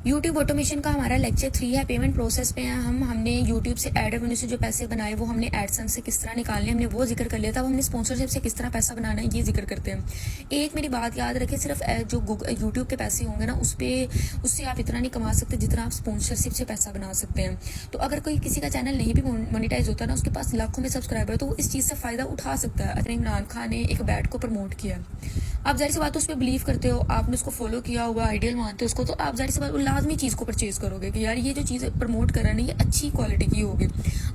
YouTube automation का हमारा lecture 3 है। पेमेंट प्रोसेस पे हैं हमने यूट्यूब से एड रेवेन्यू से जो पैसे बनाए वो हमने एडसेंस से किस तरह निकालने हमने वो जिक्र कर लिया था। अब हमने स्पॉन्सरशिप से किस तरह पैसा बनाना है ये जिक्र करते हैं। एक मेरी बात याद रखें, सिर्फ जो यूट्यूब के पैसे होंगे ना उससे आप इतना नहीं कमा सकते जितना आप स्पॉन्सरशिप से पैसा बना सकते हैं। तो अगर कोई किसी का चैनल नहीं भी मोनिटाइज होता ना, उसके पास लाखों में सब्सक्राइबर, तो वो इस चीज़ से फ़ायदा उठा सकता है। इमरान खान ने एक बैट को प्रमोट किया, आप जाहिर सी बात उस पर बिलीव करते हो, आपने उसको फॉलो किया हुआ, आइडियल मानते हो उसको, तो आप जाहिर सी बात लाजमी चीज़ को परचेज करोगे कि यार ये जो चीज़ प्रमोट कर रहा है ना ये अच्छी क्वालिटी की होगी,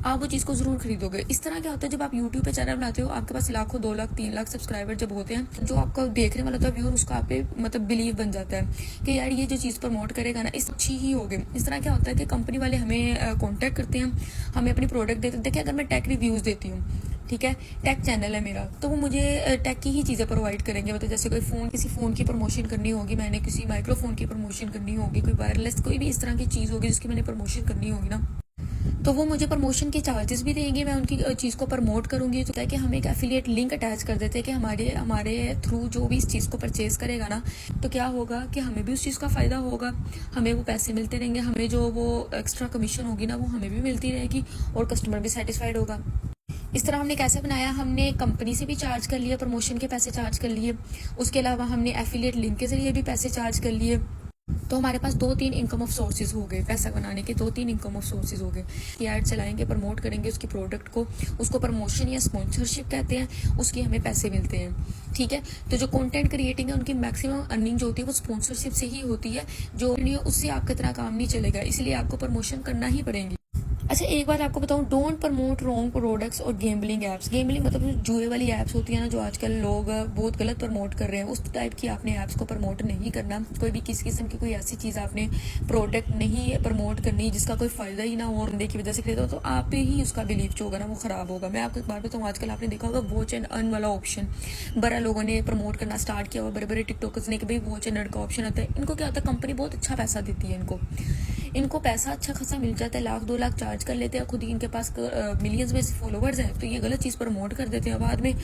आप वो चीज़ को ज़रूर खरीदोगे। इस तरह क्या होता है, जब आप यूट्यूब पे चैनल बनाते हो, आपके पास लाखों 2 लाख 3 लाख सब्सक्राइबर जब होते हैं, जो आपका देखने वाला होता है व्यूअर, उसका आप पे मतलब बिलीव बन जाता है कि यार ये जो चीज़ प्रमोट करेगा ना इस अच्छी ही होगी। इस तरह क्या होता है कि कंपनी वाले हमें कॉन्टैक्ट करते हैं, हमें अपनी प्रोडक्ट देते हैं। देखिए अगर मैं टेक रिव्यूज़ देती हूँ, ठीक है, टेक चैनल है मेरा, तो वो मुझे टेक की ही चीज़ें प्रोवाइड करेंगे। मतलब जैसे कोई फ़ोन, किसी फ़ोन की प्रमोशन करनी होगी, मैंने किसी माइक्रोफोन की प्रमोशन करनी होगी, कोई वायरलेस कोई भी इस तरह की चीज़ होगी जिसकी मैंने प्रमोशन करनी होगी ना, तो वो मुझे प्रमोशन के चार्जेस भी देंगे, मैं उनकी चीज़ को प्रमोट करूँगी। तो क्या कि हम एक एफिलिएट लिंक अटैच कर देते हैं कि हमारे थ्रू जो भी इस चीज़ को परचेज़ करेगा ना, तो क्या होगा कि हमें भी उस चीज़ का फ़ायदा होगा, हमें वो पैसे मिलते रहेंगे, हमें जो वो एक्स्ट्रा कमीशन होगी ना वो हमें भी मिलती रहेगी और कस्टमर भी सेटिस्फाइड होगा। इस तरह हमने कैसे बनाया, हमने कंपनी से भी चार्ज कर लिया, प्रमोशन के पैसे चार्ज कर लिए, उसके अलावा हमने एफिलिएट लिंक के जरिए भी पैसे चार्ज कर लिए। तो हमारे पास 2-3 इनकम ऑफ सोर्सेज हो गए, पैसा बनाने के 2-3 इनकम ऑफ सोर्सेज हो गए कि ऐड चलाएंगे, प्रमोट करेंगे उसकी प्रोडक्ट को, उसको प्रमोशन या स्पॉन्सरशिप कहते हैं, उसकी हमें पैसे मिलते हैं। ठीक है, तो जो कंटेंट क्रिएटिंग है उनकी मैक्सिमम अर्निंग जो होती है वो स्पॉन्सरशिप से ही होती है, जो उससे आपका इतना काम नहीं चलेगा, इसलिए आपको प्रमोशन करना ही पड़ेगी। अच्छा एक बात आपको बताऊं, डोंट प्रमोट रॉन्ग प्रोडक्ट्स और गेमलिंग ऐप्स। गेमलिंग मतलब जुए वाली ऐप्स होती है ना, जो आजकल लोग बहुत गलत प्रमोट कर रहे हैं, उस टाइप की आपने ऐप्स को प्रमोट नहीं करना। कोई भी किसी किस्म की कोई ऐसी चीज़ आपने प्रोडक्ट नहीं प्रमोट करनी जिसका कोई फ़ायदा ही ना हो और बंदे की वजह से खरीदो, तो आप पे ही उसका बिलीव जो होगा ना वो ख़राब होगा। मैं आपको एक बात बताऊँ, आजकल आपने देखा होगा वॉच एंड अर्न वाला ऑप्शन बड़ा लोगों ने प्रमोट करना स्टार्ट किया हुआ, बड़े बड़े टिकटॉकर्स ने कि भाई वॉच एंड अर्न का ऑप्शन आता है। इनको क्या होता है, कंपनी बहुत अच्छा पैसा देती है, इनको पैसा अच्छा खासा मिल जाता है, 1-2 लाख चार्ज कर लेते हैं, खुद ही इनके पास मिलियंस में फॉलोवर्स हैं, तो ये गलत चीज़ प्रमोट कर देते हैं। बाद में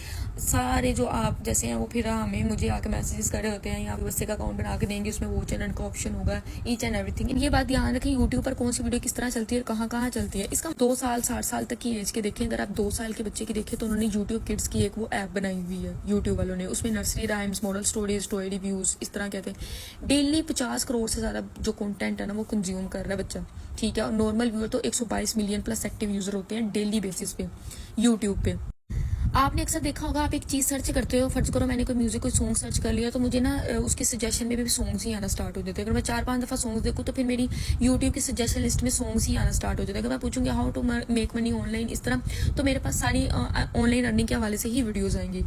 सारे जो आप जैसे हैं वो फिर मुझे आके मैसेजेस कर रहे होते हैं, यहाँ पे बस्से का अकाउंट बना के देंगे, उसमें वॉच एंड अर्न का ऑप्शन होगा, ईच एंड एवरीथिंग। ये बात ध्यान रखें, यूट्यूब पर कौन सी वीडियो किस तरह चलती है और कहाँ कहाँ चलती है। इसका 2 साल 60 साल तक की एज के देखें, अगर आप 2 साल के बच्चे की देखें तो उन्होंने यूट्यूब किड्स की एक वो ऐप बनाई हुई है यूट्यूब वालों ने, उसमें nursery rhymes, model stories, toy reviews, इस तरह कहते हैं। डेली 50 करोड़ से ज़्यादा जो कंटेंट है ना वो कंज्यूम कर रहा है बच्चा, ठीक है। और नॉर्मल व्यूअर तो 122 मिलियन प्लस एक्टिव यूजर होते हैं डेली बेसिस पे यूट्यूब पे। आपने अक्सर देखा होगा, आप एक चीज़ सर्च करते हो, फर्ज करो मैंने कोई म्यूजिक कोई सॉन्ग सर्च कर लिया, तो मुझे ना उसके सजेशन में भी सॉन्ग्स ही आना स्टार्ट हो जाते हैं। अगर मैं 4-5 दफ़ा सॉन्ग्स देखूँ तो फिर मेरी यूट्यूब की सजेशन लिस्ट में सॉन्ग्स ही आना स्टार्ट हो जाते हैं। अगर मैं पूछूंगी how to make money online इस तरह, तो मेरे पास सारी ऑनलाइन अर्निंग के हवाले से ही वीडियोज़ आएंगी।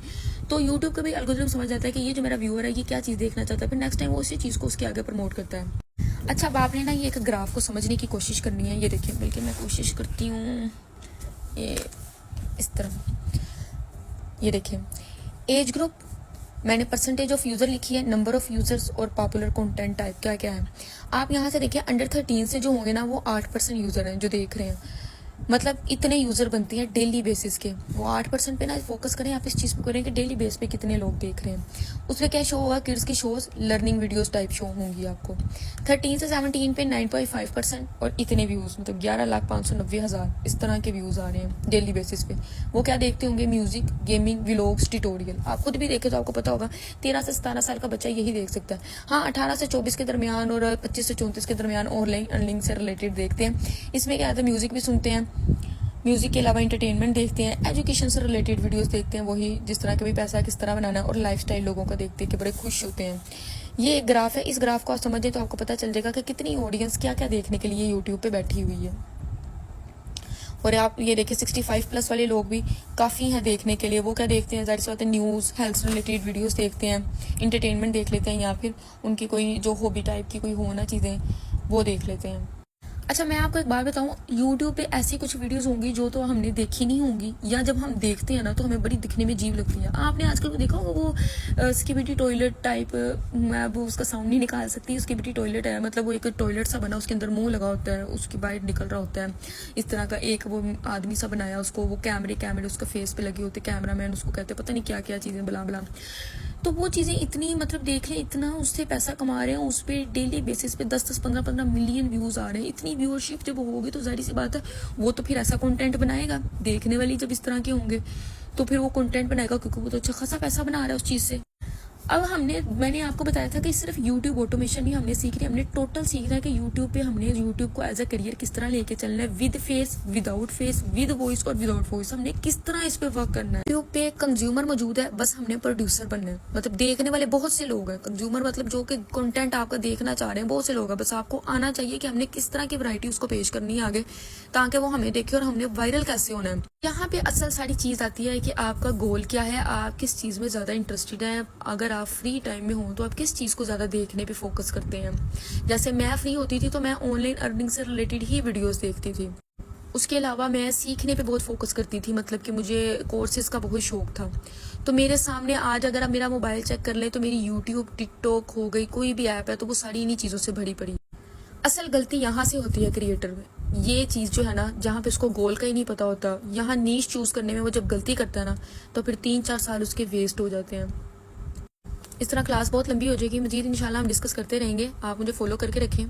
तो यूट्यूब का भी एल्गोरिथम समझ जाता है कि ये जो मेरा व्यूअर है ये क्या चीज़ देखना चाहता है, फिर नेक्स्ट टाइम वो उसी चीज़ को उसके आगे प्रमोट करता है। अच्छा, अब आपने ना ये एक ग्राफ को समझने की कोशिश करनी है। ये देखिए, बल्कि मैं कोशिश करती हूँ ये इस तरह, ये देखिए एज ग्रुप, मैंने परसेंटेज ऑफ यूज़र लिखी है, नंबर ऑफ यूज़र्स और पॉपुलर कंटेंट टाइप क्या क्या है। आप यहाँ से देखिए अंडर 13 से जो होंगे ना वो 8% यूज़र हैं जो देख रहे हैं, मतलब इतने यूज़र बनती हैं डेली बेसिस के। वो 8% पे ना फोकस करें, आप इस चीज़ पे करें कि डेली बेस पे कितने लोग देख रहे हैं। उसमें क्या शो होगा, किड्स की shows, learning videos type show होंगी आपको। 13 से 17 पे 9.5% और इतने व्यूज़, मतलब 11,590,000 इस तरह के व्यूज़ आ रहे हैं डेली बेसिस पे। वो क्या देखते होंगे, म्यूजिक, गेमिंग, व्लॉग्स, ट्यूटोरियल। आप खुद भी देखे तो आपको पता होगा 13 से 17 साल का बच्चा यही देख सकता है। हाँ, 18 से 24 के दरमियान और 25 से 34 के दरमियान ऑनलाइन अर्निंग से रिलेटेड देखते हैं। इसमें क्या आता है, म्यूजिक भी सुनते हैं, म्यूजिक के अलावा एंटरटेनमेंट देखते हैं, एजुकेशन से रिलेटेड वीडियोस देखते हैं, वही जिस तरह के भी पैसा किस तरह बनाना है, और लाइफस्टाइल लोगों का देखते हैं कि बड़े खुश होते हैं। ये एक ग्राफ है, इस ग्राफ को आप समझें तो आपको पता चल जाएगा कि कितनी ऑडियंस क्या क्या देखने के लिए यूट्यूब पे बैठी हुई है। और आप ये देखिए 65 प्लस वाले लोग भी काफ़ी हैं देखने के लिए। वो क्या देखते हैं, जाहिर सी बात है न्यूज़, हेल्थ रिलेटेड वीडियोस देखते हैं, इंटरटेनमेंट देख लेते हैं, या फिर उनकी कोई जो हॉबी टाइप की कोई हो ना चीज़ें, वो देख लेते हैं। अच्छा, मैं आपको एक बात बताऊं, यूट्यूब पे ऐसी कुछ वीडियोस होंगी जो तो हमने देखी नहीं होंगी, या जब हम देखते हैं ना तो हमें बड़ी दिखने में अजीब लगती है। आपने आजकल वो देखा होगा वो स्किबिडी टॉयलेट टाइप, मैं वो उसका साउंड नहीं निकाल सकती, स्किबिडी टॉयलेट है, मतलब वो एक टॉयलेट सा बना, उसके अंदर मुंह लगा होता है, उसकी बाइट निकल रहा होता है, इस तरह का एक वो आदमी सा बनाया, उसको वो कैमरे उसका फेस पे लगे होते, कैमरा मैन उसको कहते, पता नहीं क्या क्या चीज़ें, बला बला। तो वो चीज़ें इतनी मतलब देख लें, इतना उससे पैसा कमा रहे हैं, उस पर डेली बेसिस पे 10-10 15-15 मिलियन व्यूज़ आ रहे हैं। इतनी व्यूअरशिप जब होगी तो जाहिर सी बात है वो तो फिर ऐसा कंटेंट बनाएगा, देखने वाली जब इस तरह के होंगे तो फिर वो कंटेंट बनाएगा, क्योंकि वो तो अच्छा खासा पैसा बना रहा है उस चीज़ से। अब मैंने आपको बताया था कि सिर्फ यूट्यूब ऑटोमेशन ही हमने सीख रही है, हमने टोटल सीखना है कि यूट्यूब पे हमने यूट्यूब को एज अ करियर किस तरह लेके चलना है, with face, without face, with voice और विदाउट वॉइस, हमने किस तरह इस पे वर्क करना है। यूट्यूब पे कंज्यूमर मौजूद है, बस हमने प्रोड्यूसर बनना है। मतलब देखने वाले बहुत से लोग हैं, कंज्यूमर मतलब जो कि कंटेंट आपका देखना चाह रहे हैं बहुत से लोग हैं, बस आपको आना चाहिए कि हमने किस तरह की वैरायटी उसको पेश करनी है आगे, ताकि वो हमें देखे और हमने वायरल कैसे होना है। यहाँ पे असल सारी चीज़ आती है कि आपका गोल क्या है, आप किस चीज़ में ज़्यादा इंटरेस्टेड हैं। अगर आप फ्री टाइम में हो तो आप किस चीज़ को ज़्यादा देखने पे फोकस करते हैं। जैसे मैं फ्री होती थी तो मैं ऑनलाइन अर्निंग से रिलेटेड ही वीडियोस देखती थी। उसके अलावा मैं सीखने पे बहुत फोकस करती थी, मतलब कि मुझे कोर्सेज का बहुत शौक था। तो मेरे सामने आज अगर आप मेरा मोबाइल चेक कर ले तो मेरी यूट्यूब, टिकटॉक हो गई, कोई भी ऐप है तो वो सारी इन्हीं चीज़ों से भरी पड़ी। असल गलती यहाँ से होती है क्रिएटर में, ये चीज़ जो है ना, जहाँ पे उसको गोल का ही नहीं पता होता, यहाँ नीश चूज करने में वो जब गलती करता है ना तो फिर 3-4 साल उसके वेस्ट हो जाते हैं। इस तरह क्लास बहुत लंबी हो जाएगी, मजीद इंशाल्लाह हम डिस्कस करते रहेंगे, आप मुझे फॉलो करके रखें।